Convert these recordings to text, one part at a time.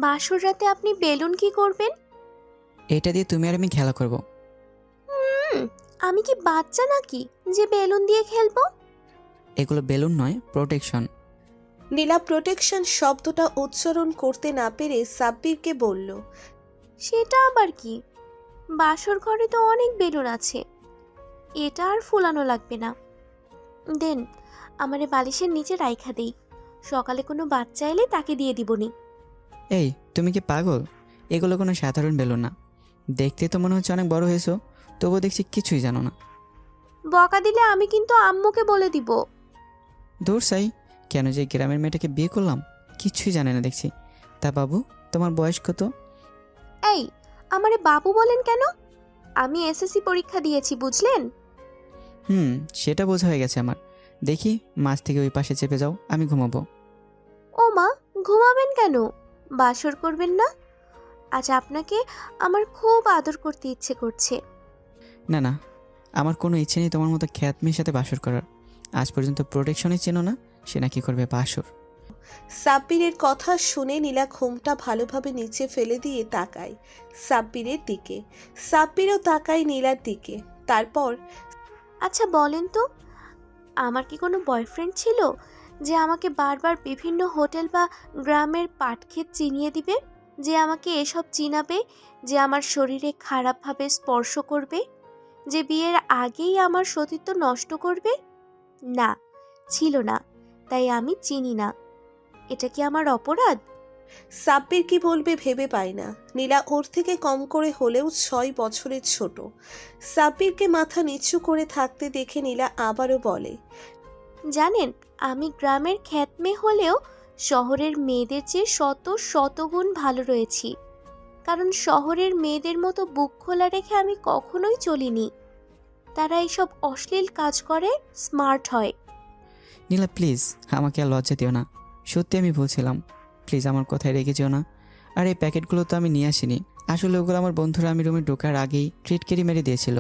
বাসর রাতে আপনি বেলুন কি করবেন? এটা দিয়ে তুমি আর আমি খেলা করব। হুম, আমি কি বাচ্চা নাকি যে বেলুন দিয়ে খেলবো? এগুলো বেলুন নয়, প্রোটেকশন। নীলা প্রোটেকশন শব্দটা উচ্চারণ করতে না পেরে সাব্বিরকে বলল। সেটা আবার কি? বাসর ঘরে তো অনেক বেলুন আছে, এটা আর ফুলানো লাগবে না। দেন, আমারে বালিশের নিচে রাইখা দেই, সকালে কোনো বাচ্চা এলে তাকে দিয়ে দিবনি। এই, তুমি কি পাগল? এগুলো কোনো সাধারণ বেলুন না। দেখতে তো মনে হচ্ছে অনেক বড় হয়েছো, তবুও দেখছি কিছুই জানো না। বকা দিলে আমি কিন্তু আম্মুকে বলে দিব। দূর সাই, কেন যে গ্রামের মেয়েটাকে বিয়ে করলাম কিছুই জানে না দেখছি। তা বাবু, তোমার বয়স কত? এই, আমারে বাবু বলেন কেন? আমি এসএসসি পরীক্ষা দিয়েছি, বুঝলেন? সেটা বোঝা হয়ে গেছে আমার। দেখি, মাছ থেকে ওই পাশে চেপে যাও, আমি ঘুমাবো। ও মা, ঘুমাবেন কেন? বাসর করবেন না? আজ আপনাকে আমার খুব আদর করতে ইচ্ছে করছে। না না, আমার কোনো ইচ্ছে নেই তোমার মতো খ্যাত মেয়ের সাথে বাসর করার। আজ পর্যন্ত প্রোটেকশনই চেনো না, সে নাকি করবে বাসর। সাব্বিরের কথা শুনে নীলা ঘুমটা ভালোভাবে নিচে ফেলে দিয়ে তাকায় সাব্বিরের দিকে। সাব্বিরও তাকায় নীলার দিকে। তারপর, আচ্ছা বলেন তো, আমার কি কোনো বয়ফ্রেন্ড ছিল যে আমাকে বারবার বিভিন্ন হোটেল বা গ্রামের পাটক্ষেত চিনিয়ে দিবে, যে আমাকে এসব চিনাবে, যে আমার শরীরে খারাপভাবে স্পর্শ করবে, যে বিয়ের আগেই আমার সতীত্ব নষ্ট করবে? না, ছিল না, তাই আমি চিনি না। এটা কি আমার অপরাধ? সাব্বির কি বলবে ভেবে পায় না। নীলা ওর থেকে কম করে হলেও 6 বছরের ছোট। সাব্বিরকে মাথা নিচু করে থাকতে দেখে নীলা আবারও বলে। জানেন, আমি গ্রামের খ্যাত মেয়ে হলেও শহরের মেয়েদের চেয়ে শত শতগুণ ভালো রয়েছি। কারণ শহরের মেয়েদের মতো বুক খোলা রেখে আমি কখনোই চলিনি। তারা এইসব অশ্লীল কাজ করে, স্মার্ট হয়। নীলা প্লিজ, আমাকে আর লজ্জা দিও না। সত্যি আমি বলছিলাম, প্লিজ আমার কথায় রেগে যেও না। আর এই প্যাকেটগুলো তো আমি নিয়ে আসিনি, আসলে ওগুলো আমার বন্ধুরা আমি রুমে ঢোকার আগেই ক্রিটকেরি মেরে দিয়েছিল।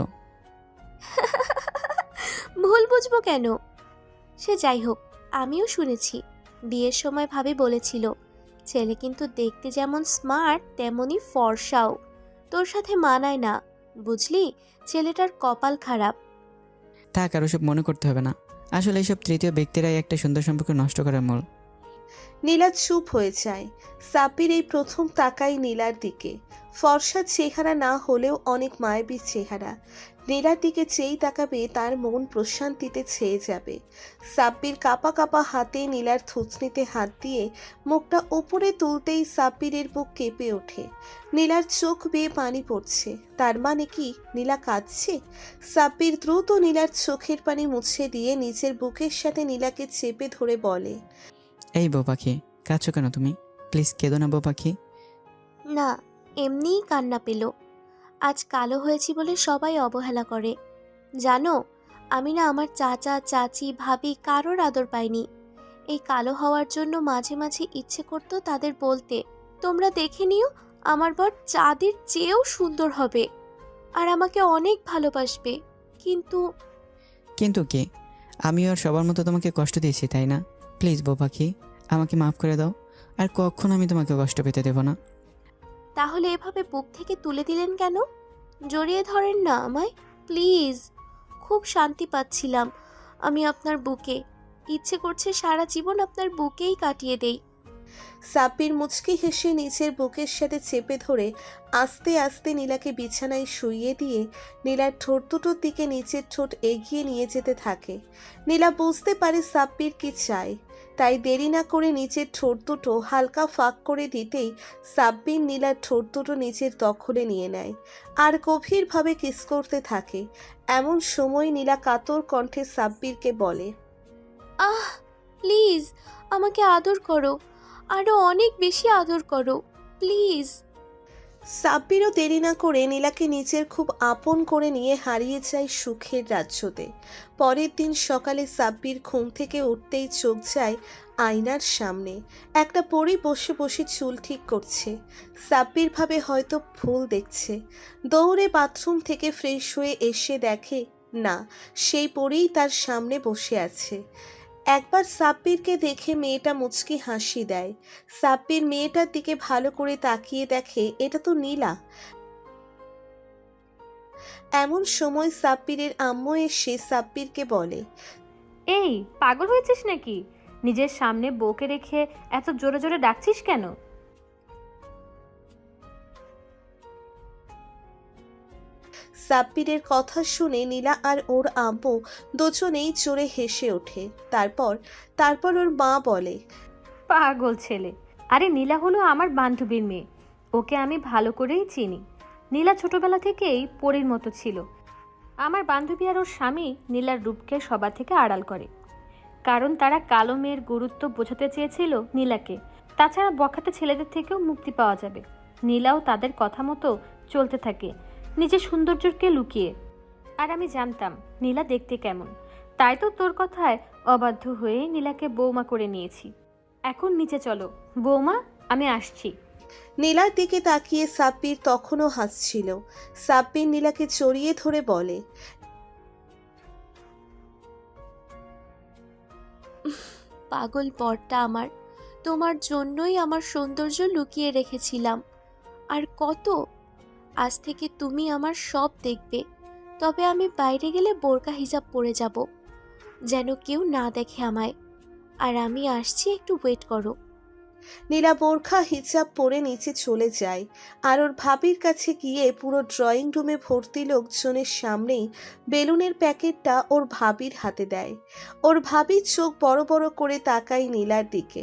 ভুল বুঝবো কেন? সে যাই হোক, আমিও শুনেছি বিয়ের সময় ভাবি বলেছিল, ছেলে কিন্তু দেখতে যেমন স্মার্ট তেমনি ফর্সাও। তোর সাথে মানায় না, বুঝলি? ছেলেটার কপাল খারাপ। থাক, আর ওসব মনে করতে হবে না। আসলে এইসব তৃতীয় ব্যক্তিরাই একটা সুন্দর সম্পর্ক নষ্ট করার মূল। নীলা চুপ হয়ে যায়। সাব্বির এই প্রথম তাকায় নীলার দিকে। ফর্সা চেহারা না হলেও অনেক মায়াবী চেহারা। নীলার দিকে চেয়েই তাকাবে তার মন প্রশান্তিতে ছেয়ে যাবে। সাব্বির কাপা কাপা হাতে নীলার থুতনিতে হাত দিয়ে মুখটা উপরে তুলতেই সাব্বিরের বুক কেঁপে ওঠে। নীলার চোখ বেয়ে পানি পড়ছে। তার মানে কি নীলা কাঁদছে? সাব্বির দ্রুত নীলার চোখের পানি মুছে দিয়ে নিজের বুকের সাথে নীলাকে চেপে ধরে বলে। এই বউ পাখি, কাঁদছো কেন তুমি? প্লিজ কেঁদো না বউ পাখি। না, এমনিই কান্না পেল। আজ কালো হয়েছি বলে সবাই অবহেলা করে। জানো, আমি না আমার চাচা চাচি ভাবি কারোর আদর পাইনি। এই কালো হওয়ার জন্য মাঝে মাঝে ইচ্ছে করতো তাদের বলতে, তোমরা দেখে নিও, আমার বর চাঁদের চেয়েও সুন্দর হবে আর আমাকে অনেক ভালোবাসবে। কিন্তু কিন্তু কি, আমিও আর সবার মতো তোমাকে কষ্ট দিয়েছি, তাই না? প্লিজ বউ পাখি, আমাকে মাফ করে দাও। আর কখনো আমি তোমাকে কষ্ট পেতে দেব না। তাহলে এভাবে বুক থেকে তুলে দিলেন কেন? জড়িয়ে ধরেন না আমায়, প্লিজ। খুব শান্তি পাচ্ছিলাম আমি আপনার বুকে। ইচ্ছে করছে সারা জীবন আপনার বুকেই কাটিয়ে দেই। সাব্বির মুচকি হেসে নিচের বুকের সাথে চেপে ধরে আস্তে আস্তে নীলাকে বিছানায় শুইয়ে দিয়ে নীলার ঠোঁট দুটোর দিকে নিচের ঠোঁট এগিয়ে নিয়ে যেতে থাকে। নীলা বুঝতে পারে সাব্বির কি চায়, তাই দেরি না করে নিচের ঠোঁট দুটো হালকা ফাঁক করে দিতেই সাব্বির নীলার ঠোঁট দুটো নিচের দখলে নিয়ে নেয় আর গভীরভাবে কিস করতে থাকে। এমন সময় নীলা কাতর কণ্ঠে সাব্বিরকে বলে। আহ, প্লিজ আমাকে আদর করো, আরো অনেক বেশি আদর করো, প্লিজ। সাব্বিরও দেরি না করে নীলাকে নিজের খুব আপন করে নিয়ে হারিয়ে যায় সুখের রাজ্যতে। পরের দিন সকালে সাব্বির ঘুম থেকে উঠতেই চোখ যায় আয়নার সামনে। একটা পরী বসে বসে চুল ঠিক করছে। সাব্বির ভাবে হয়তো ভুল দেখছে। দৌড়ে বাথরুম থেকে ফ্রেশ হয়ে এসে দেখে না, সেই পরীই তার সামনে বসে আছে। একবার সাব্বিরকে দেখে মেয়েটা মুচকি হাসি দেয়। সাব্বির মেয়েটার দিকে ভালো করে তাকিয়ে দেখে এটা তো নীলা। এমন সময় সাব্বিরের আম্মু এসে সাব্বিরকে বলে, এই পাগল হয়েছিস নাকি? নিজের সামনে বউকে রেখে এত জোরে জোরে ডাকছিস কেন? সাব্বিরের কথা শুনে নীলা আর ওর আম্মু দুজনেই জোরে হেসে ওঠে। তারপর ওর মা বলে, পাগল ছেলে। আরে নীলা হলো আমার বান্ধবীর মেয়ে, ওকে আমি ভালো করেই চিনি। নীলা ছোটবেলা থেকেই পরীর মতো ছিল। আমার বান্ধবী আর ওর স্বামী নীলার রূপকে সবার থেকে আড়াল করে, কারণ তারা কালো মেয়ের গুরুত্ব বোঝাতে চেয়েছিল নীলাকে। তাছাড়া বখাটে ছেলেদের থেকেও মুক্তি পাওয়া যাবে। নীলাও তাদের কথা মতো চলতে থাকে, নিজের সৌন্দর্যকে লুকিয়ে। আর আমি জানতাম নীলা দেখতে কেমন, তাই তো তোর কথায় অবাধ্য হয়ে নীলাকে বৌমা করে নিয়েছি। এখন নিচে চলো বৌমা, আমি আসছি। নীলার দিকে তাকিয়ে সাব্বির তখনও হাসছিল। সাব্বির নীলাকে জড়িয়ে ধরে বলে, পাগল বরটা আমার, তোমার জন্যই আমার সৌন্দর্য লুকিয়ে রেখেছিলাম। আর কত, আজ থেকে তুমি আমার সব দেখবে। তবে আমি বাইরে গেলে বোরকা হিজাব পরে যাব, যেন কেউ না দেখে আমায়। আর আমি আসছি, একটু ওয়েট করো। নীলা বোরখা হিজাব পরে নিচে চলে যায় আর ওর ভাবির কাছে গিয়ে পুরো ড্রয়িং রুমে ভর্তি লোকজনের সামনেই বেলুনের প্যাকেটটা ওর ভাবির হাতে দেয়। ওর ভাবির চোখ বড় বড় করে তাকায় নীলার দিকে।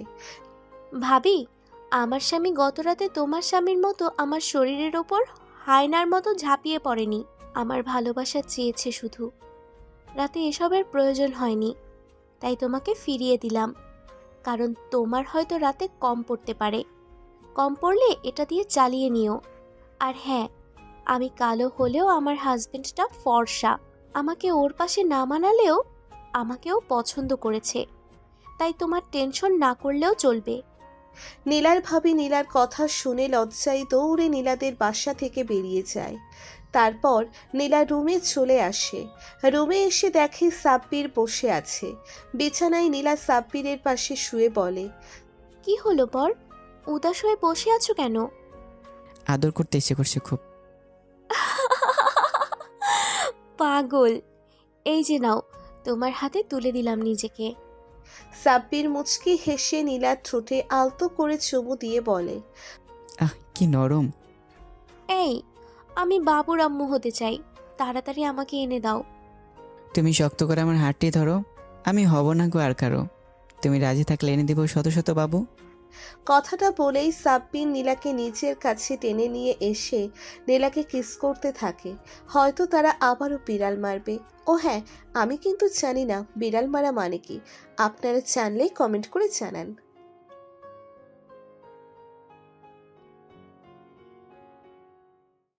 ভাবি, আমার স্বামী গত রাতে তোমার স্বামীর মতো আমার শরীরের ওপর হায়নার মতো ঝাঁপিয়ে পড়েনি। আমার ভালোবাসা চেয়েছে শুধু। রাতে এসবের প্রয়োজন হয়নি, তাই তোমাকে ফিরিয়ে দিলাম। কারণ তোমার হয়তো রাতে কম পড়তে পারে, কম পড়লে এটা দিয়ে চালিয়ে নিও। আর হ্যাঁ, আমি কালো হলেও আমার হাজবেন্ডটা ফর্সা। আমাকে ওর পাশে না মানালেও আমাকেও পছন্দ করেছে, তাই তোমার টেনশন না করলেও চলবে। নীলার ভাবি নীলার কথা শুনে লজ্জায় দৌড়ে নীলাদের বাসা থেকে বেরিয়ে যায়। তারপর নীলা রুমে চলে আসে। রুমে এসে দেখে সাব্বির বসে আছে বিছানায়। নীলা সাব্বিরের পাশে শুয়ে বলে, কি হলো বর, উদাস হয়ে বসে আছো কেন? আদর করতে ইচ্ছে করছে খুব। পাগল, এই যে নাও, তোমার হাতে তুলে দিলাম নিজেকে। সাব্বির মুচকি হেসে নীলার ঠোঁটে আলতো করে চুমু দিয়ে বলে, আহ কি নরম। এই, আমি বাবুর আম্মু হতে চাই, তাড়াতাড়ি আমাকে এনে দাও। তুমি শক্ত করে আমার হাতটি ধরো, আমি হব না গো আর কারো। তুমি রাজি থাকলে এনে দেবো শত শত বাবু। কথাটা বলেই সাব্বির নীলাকে নিজের কাছে টেনে নিয়ে এসে নীলাকে কিস করতে থাকে। হয়তো তারা আবারও বিড়াল মারবে। ও হ্যাঁ, আমি কিন্তু জানি না বিড়াল মারা মানে কি। আপনারা জানলেই কমেন্ট করে জানান।